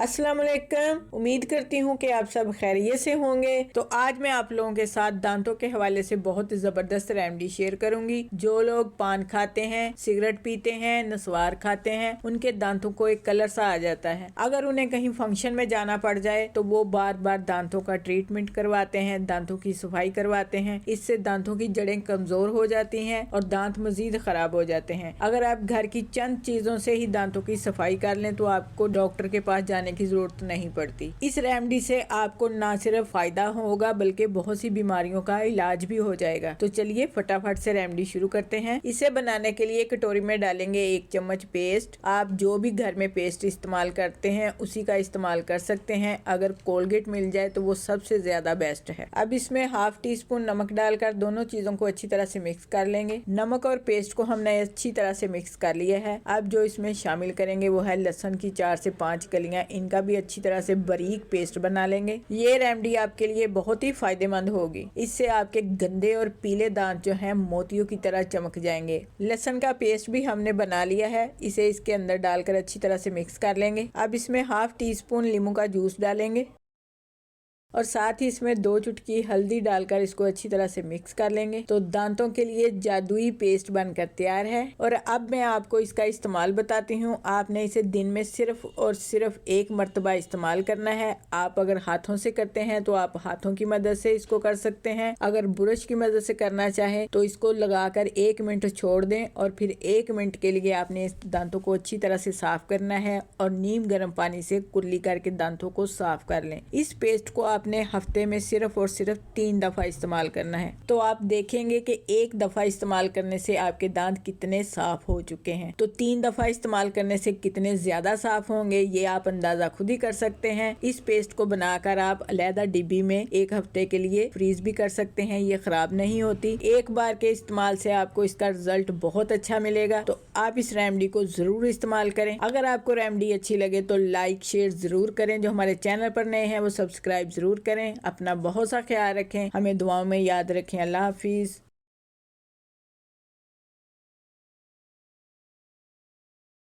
अस्सलाम वालेकुम। उम्मीद करती हूँ कि आप सब खैरियत से होंगे। तो आज मैं आप लोगों के साथ दांतों के हवाले से बहुत ज़बरदस्त रेमेडी शेयर करूंगी। जो लोग पान खाते हैं, सिगरेट पीते हैं, नस्वार खाते हैं, उनके दांतों को एक कलर सा आ जाता है। अगर उन्हें कहीं फंक्शन में जाना पड़ जाए तो वो बार बार दांतों का ट्रीटमेंट करवाते हैं, दांतों की सफाई करवाते हैं। इससे दांतों की जड़ें कमजोर हो जाती हैं और दांत मजीद खराब हो जाते हैं। अगर आप घर की चंद चीजों से ही दांतों की सफाई कर लें तो आपको डॉक्टर के पास जाने की जरूरत नहीं पड़ती। इस रेमेडी से आपको ना सिर्फ फायदा होगा बल्कि बहुत सी बीमारियों का इलाज भी हो जाएगा। तो चलिए फटाफट से रेमेडी शुरू करते हैं। इसे बनाने के लिए कटोरी में डालेंगे 1 चम्मच पेस्ट। आप जो भी घर में पेस्ट इस्तेमाल करते हैं उसी का इस्तेमाल कर सकते हैं। अगर कोलगेट मिल जाए तो वो सबसे ज्यादा बेस्ट है। अब इसमें हाफ टी स्पून नमक डालकर दोनों चीजों को अच्छी तरह से मिक्स कर लेंगे। नमक और पेस्ट को हमने अच्छी तरह से मिक्स कर लिया है। अब जो इसमें शामिल करेंगे वो है लहसुन की 4 से 5 कलियां। इनका भी अच्छी तरह से बारीक पेस्ट बना लेंगे। ये रेमेडी आपके लिए बहुत ही फायदेमंद होगी। इससे आपके गंदे और पीले दांत जो हैं मोतियों की तरह चमक जाएंगे। लहसुन का पेस्ट भी हमने बना लिया है। इसे इसके अंदर डालकर अच्छी तरह से मिक्स कर लेंगे। अब इसमें हाफ टी स्पून नींबू का जूस डालेंगे और साथ ही इसमें 2 चुटकी हल्दी डालकर इसको अच्छी तरह से मिक्स कर लेंगे। तो दांतों के लिए जादुई पेस्ट बनकर तैयार है। और अब मैं आपको इसका इस्तेमाल बताती हूँ। आपने इसे दिन में सिर्फ और सिर्फ 1 मरतबा इस्तेमाल करना है। आप अगर हाथों से करते हैं तो आप हाथों की मदद से इसको कर सकते हैं। अगर ब्रश की मदद से करना चाहें तो इसको लगाकर 1 मिनट छोड़ दें और फिर 1 मिनट के लिए आपने इस दांतों को अच्छी तरह से साफ करना है और नीम गर्म पानी से कुल्ली करके दांतों को साफ कर लें। इस पेस्ट को आपने हफ्ते में सिर्फ और सिर्फ 3 दफा इस्तेमाल करना है। तो आप देखेंगे कि 1 दफा इस्तेमाल करने से आपके दांत कितने साफ हो चुके हैं। तो 3 दफा इस्तेमाल करने से कितने ज्यादा साफ होंगे ये आप अंदाजा खुद ही कर सकते हैं। इस पेस्ट को बनाकर आप अलहदा डिब्बी में 1 हफ्ते के लिए फ्रीज भी कर सकते हैं। ये खराब नहीं होती। एक बार के इस्तेमाल से आपको इसका रिजल्ट बहुत अच्छा मिलेगा। तो आप इस रेमेडी को जरूर इस्तेमाल करें। अगर आपको रेमेडी अच्छी लगे तो लाइक शेयर जरूर करें। जो हमारे चैनल पर नए हैं वो सब्सक्राइब जरूर करें। अपना बहुत सा ख्याल रखें। हमें दुआओं में याद रखें। अल्लाह हाफिज।